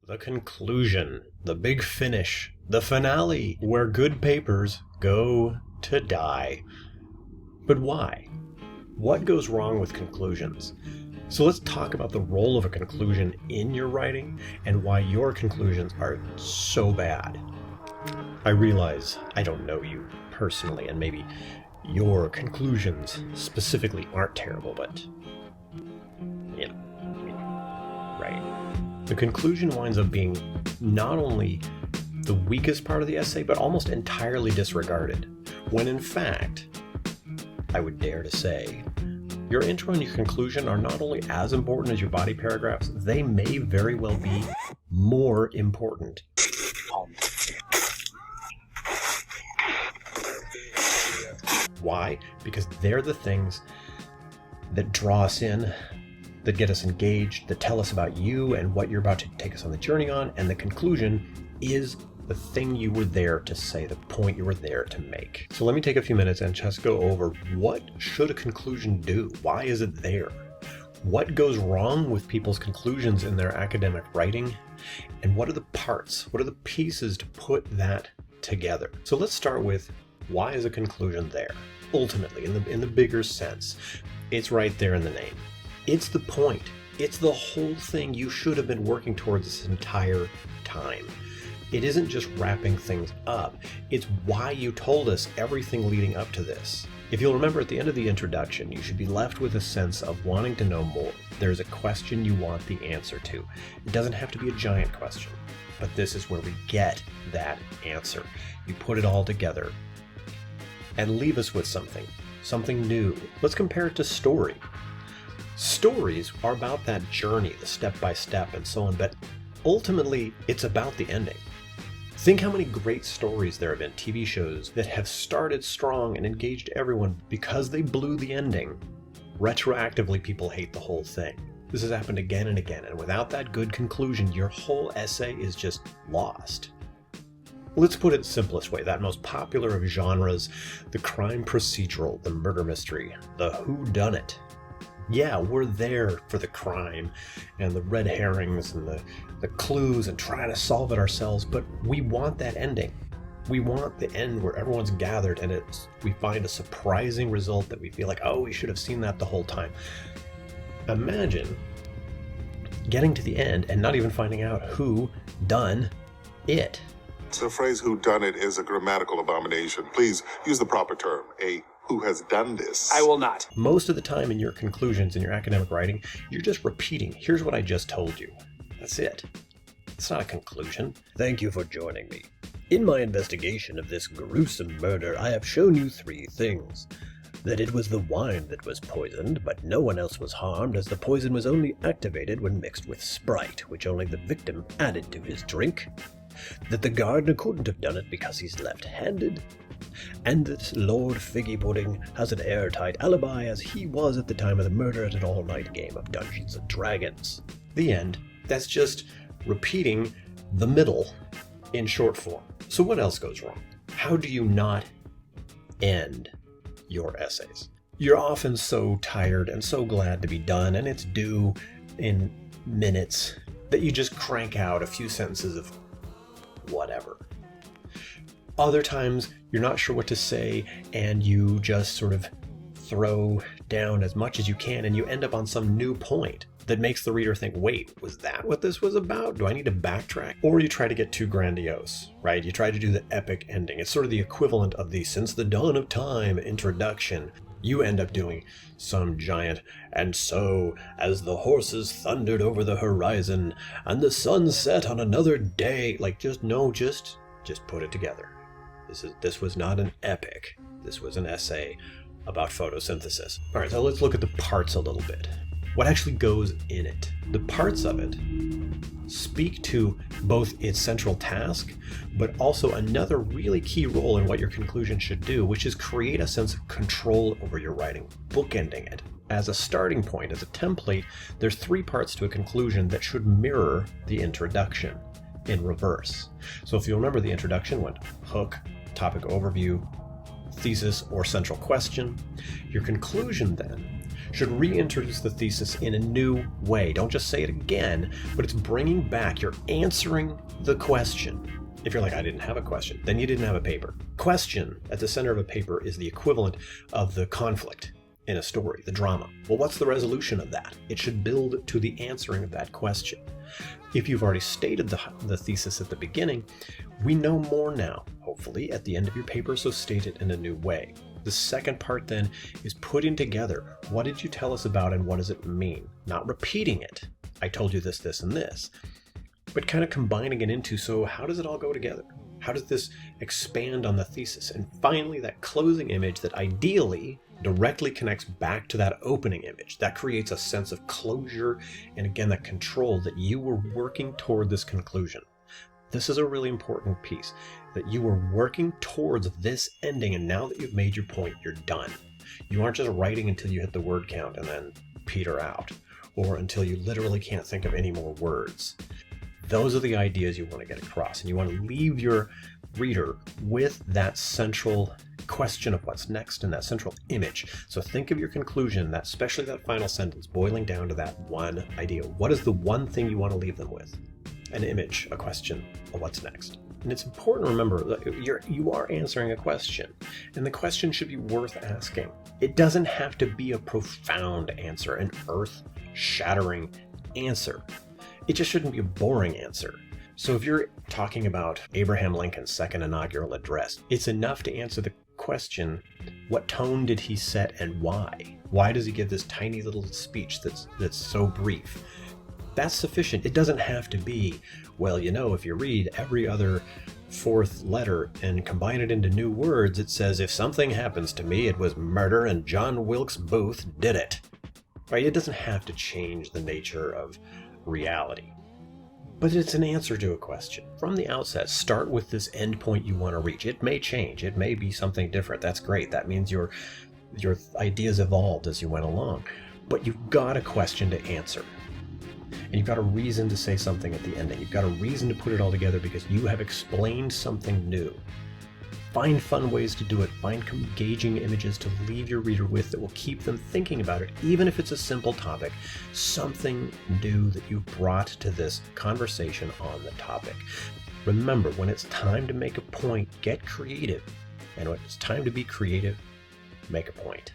The conclusion, the big finish, the finale, where good papers go to die. But why? What goes wrong with conclusions? So let's talk about the role of a conclusion in your writing and why your conclusions are so bad. I realize I don't know you personally, and maybe your conclusions specifically aren't terrible, but right. The conclusion winds up being not only the weakest part of the essay, but almost entirely disregarded, when in fact, I would dare to say, your intro and your conclusion are not only as important as your body paragraphs, they may very well be more important. Why? Because they're the things that draw us in, that get us engaged, that tell us about you and what you're about to take us on the journey on, and the conclusion is the thing you were there to say, the point you were there to make. So let me take a few minutes and just go over what should a conclusion do? Why is it there? What goes wrong with people's conclusions in their academic writing? And what are the parts? What are the pieces to put that together? So let's start with, why is a conclusion there? Ultimately, in the bigger sense, it's right there in the name. It's the point. It's the whole thing you should have been working towards this entire time. It isn't just wrapping things up. It's why you told us everything leading up to this. If you'll remember at the end of the introduction, you should be left with a sense of wanting to know more. There's a question you want the answer to. It doesn't have to be a giant question, but this is where we get that answer. You put it all together and leave us with something new. Let's compare it to story. Stories are about that journey, the step-by-step and so on, but ultimately it's about the ending. Think how many great stories there have been, TV shows that have started strong and engaged everyone because they blew the ending. Retroactively, people hate the whole thing. This has happened again and again, and without that good conclusion, your whole essay is just lost. Let's put it the simplest way, that most popular of genres, the crime procedural, the murder mystery, the whodunit. Yeah, we're there for the crime and the red herrings and the clues and trying to solve it ourselves, but we want that ending. We want the end where everyone's gathered and we find a surprising result that we feel like, oh, we should have seen that the whole time. Imagine getting to the end and not even finding out who done it. The phrase "who done it" is a grammatical abomination. Please use the proper term, who has done this. I will not. Most of the time in your conclusions in your academic writing, you're just repeating, here's what I just told you. That's it. It's not a conclusion. Thank you for joining me. In my investigation of this gruesome murder, I have shown you 3 things. That it was the wine that was poisoned, but no one else was harmed, as the poison was only activated when mixed with Sprite, which only the victim added to his drink. That the gardener couldn't have done it because he's left-handed. And that Lord Figgy Pudding has an airtight alibi, as he was at the time of the murder at an all-night game of Dungeons & Dragons. The end. That's just repeating the middle in short form. So what else goes wrong? How do you not end your essays? You're often so tired and so glad to be done, and it's due in minutes, that you just crank out a few sentences of whatever. Other times, you're not sure what to say, and you just sort of throw down as much as you can, and you end up on some new point that makes the reader think, wait, was that what this was about? Do I need to backtrack? Or you try to get too grandiose, right? You try to do the epic ending. It's sort of the equivalent of the "since the dawn of time" introduction. You end up doing some giant, "and so, as the horses thundered over the horizon, and the sun set on another day," like just put it together. This was not an epic. This was an essay about photosynthesis. All right, so let's look at the parts a little bit. What actually goes in it? The parts of it speak to both its central task, but also another really key role in what your conclusion should do, which is create a sense of control over your writing, bookending it. As a starting point, as a template, there's 3 parts to a conclusion that should mirror the introduction in reverse. So if you remember, the introduction went hook, topic overview, thesis or central question. Your conclusion then should reintroduce the thesis in a new way. Don't just say it again, but it's bringing back, you're answering the question. If you're like, I didn't have a question, then you didn't have a paper. Question at the center of a paper is the equivalent of the conflict in a story, the drama. Well, what's the resolution of that? It should build to the answering of that question. If you've already stated the thesis at the beginning, we know more now, hopefully, at the end of your paper, so state it in a new way. The second part then is putting together, what did you tell us about and what does it mean? Not repeating it. I told you this, this, and this. But kind of combining it into, so how does it all go together? How does this expand on the thesis? And finally, that closing image that ideally directly connects back to that opening image. That creates a sense of closure and, again, that control that you were working toward this conclusion. This is a really important piece, that you were working towards this ending, and now that you've made your point, you're done. You aren't just writing until you hit the word count and then peter out, or until you literally can't think of any more words. Those are the ideas you want to get across, and you want to leave your reader with that central question of what's next and that central image. So think of your conclusion, that especially that final sentence, boiling down to that one idea. What is the one thing you want to leave them with? An image, a question, a what's next. And it's important to remember that you are answering a question, and the question should be worth asking. It doesn't have to be a profound answer, an earth-shattering answer. It just shouldn't be a boring answer. So if you're talking about Abraham Lincoln's second inaugural address, it's enough to answer the question, what tone did he set and why? Why does he give this tiny little speech that's so brief? That's sufficient. It doesn't have to be, well, if you read every other fourth letter and combine it into new words, it says, if something happens to me, it was murder and John Wilkes Booth did it. Right? It doesn't have to change the nature of reality. But it's an answer to a question. From the outset, start with this endpoint you want to reach. It may change. It may be something different. That's great. That means your ideas evolved as you went along. But you've got a question to answer. And you've got a reason to say something at the ending. You've got a reason to put it all together because you have explained something new. Find fun ways to do it. Find engaging images to leave your reader with that will keep them thinking about it, even if it's a simple topic, something new that you've brought to this conversation on the topic. Remember, when it's time to make a point, get creative. And when it's time to be creative, make a point.